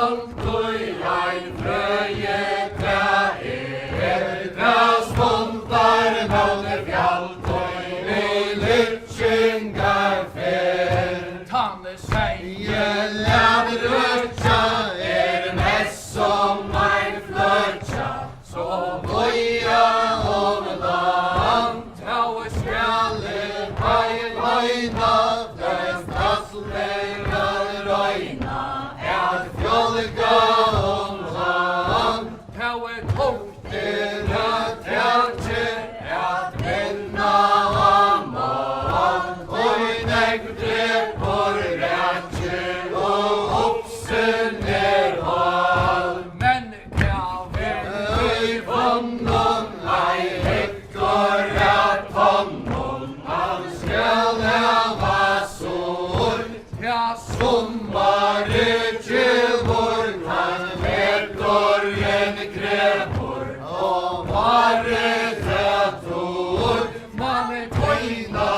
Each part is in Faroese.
fjalt og ein frøyeta Spundar navnet fjalt og Liggingarferðin Tanne sier lader røtja mest som ein fløtja Så boja om land Tau skjalli høyna Den stadslega røyna fjolga om land Tau toktir tjatje vinna om mål Og drepor rætje og oppsen hal Men kjavin vondon ei hektor vondon Han skal hava sår Ja sommare tjevor Han hektor krevor Og vare trætor Man tøyna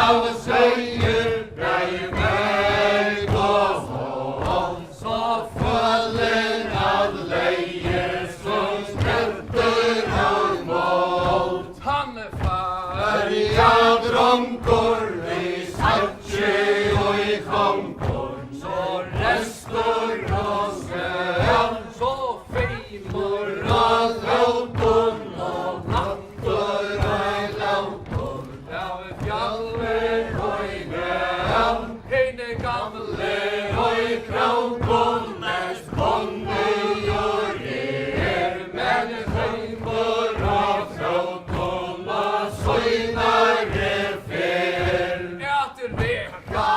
av seier Brei meg og mål Så følger av leier Som skrøtter av mål Tanne færja dronkor I satje og I konkor Så restor og skjøl Så feimor og lauton Og nattor og lauton Av fjallir og I grøn Heine gamle og I kraukon Mest bonde og Men feimor og kraukon Og søynare fer Etter veka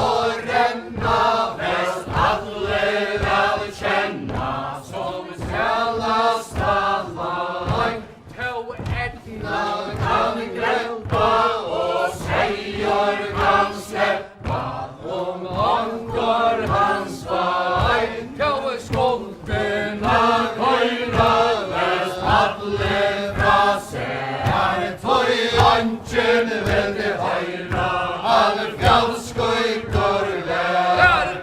og renna Vest alle vel kjenna Som skjælast allang Tau etna kan greppa Og seier kan sleppa Angår hans vei Tau skoltena høyra Vest alle fra seg For anken veldig høyra Alle fjallskøyter vær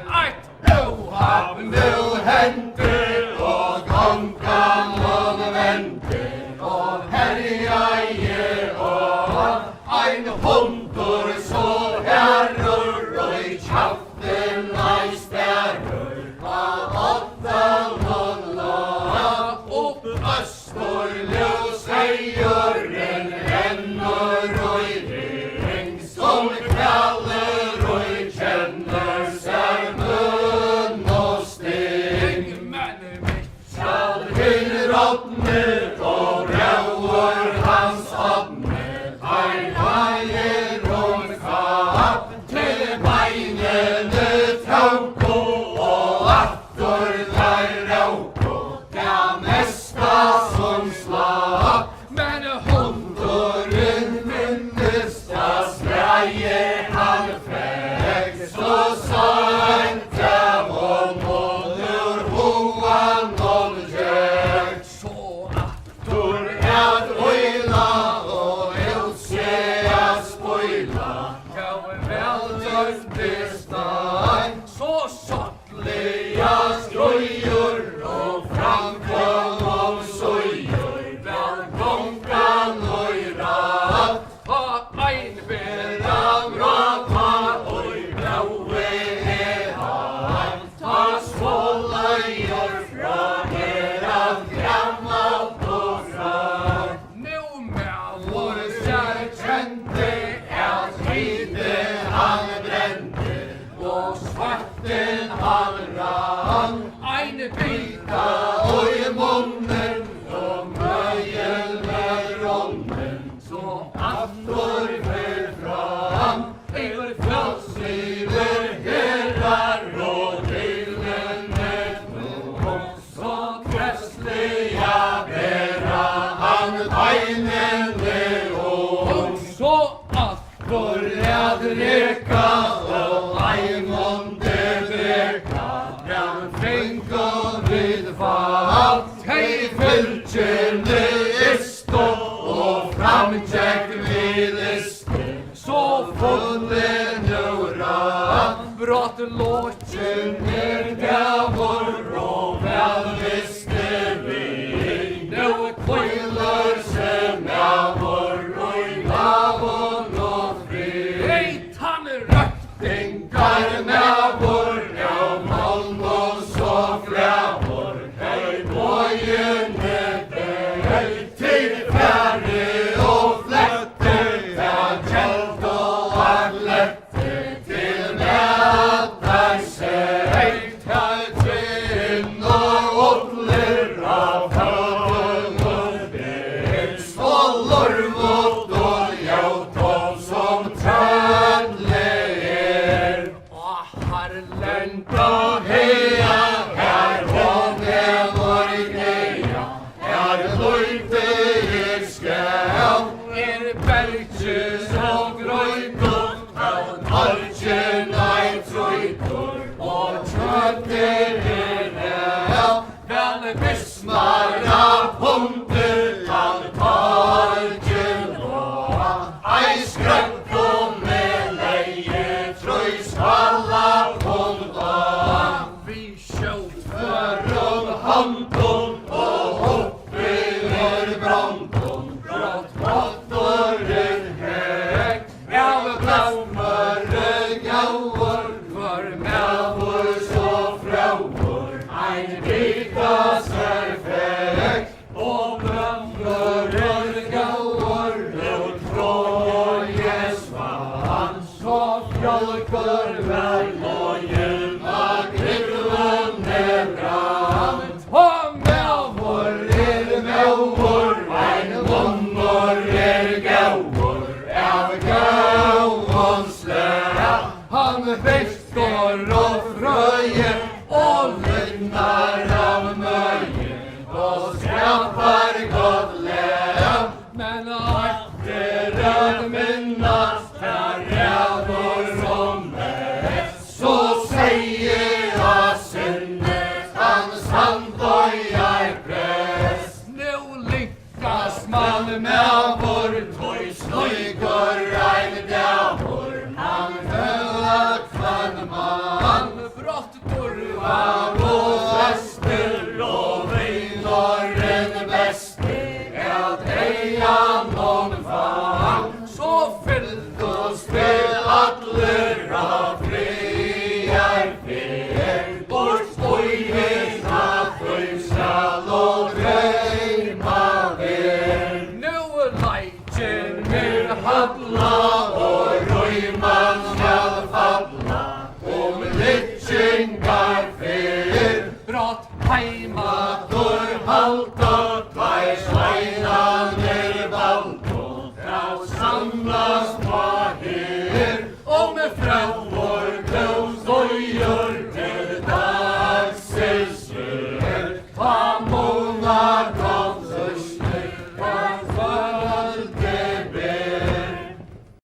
Ohap nu henter Og konkan og venter Og herjeier og ein hundur så herrur Og I kjaften ei stærrur Av åttan og lag Opp østor ljus heiuren Rennur og I ring Som kvaller og I kjenner seg munn og sting Men mitt skal rådne Og brauer hans ådne Ein veier og kapp Til beinene trauko Og aftur der rauko Det mesta som slapp Men hunduren minnes Da skreie han frekk Så sa han til honom Ur hoan og gjøk Så aftur oila og ilse spoila Kau veldøfti stein Så sattliga skrøyur Og framkom og søyur Vel gongan og rad Ta ein beram rata Og blaue han Ta svåløyer fra av gammalt og frar Nu med vår kjær kjente hide han brente Og svarten han rann Ein bita og I munnen Og møyel med ronnen Så aftur fer fram Iver fjallsiver herrar Og tilen med blod Så kressliga bera han beinene om Så aftur reka Og eimonde breka Fram fenk og vid fall Hei fylkjene isto Og framtjekk vid isto Så fulle nura Brått låtjen der gavor alle bismar af hundur, alle torgin og æskrökk og með leie trús alla hund og vi sjótt förum handum og uppi brandum brått potturinn heg av glammer gjáur for meðvur så frjáur ein vikas feg og glammer gjáur og trójes vann så fjölkur vel lojen og grifun brann og meðvur meðvur ein munnur gjáur av gjáun slag han fiskur og frøye og vinnar av møye og skapar gott lev men ættir að minnast her ræður som mest så segir að sinnes han sandøyar prest nú lykkast man meðvur tøy snøygur ein dævur han höfðak fann man brått durva og festir og vinorren bestir at eian om fann så fylltust við allir av friar fyr bort støyhin af þausal og dreyma vir nú leikir mér halla og røyman skal falla Liggingarferðin brátt heima halda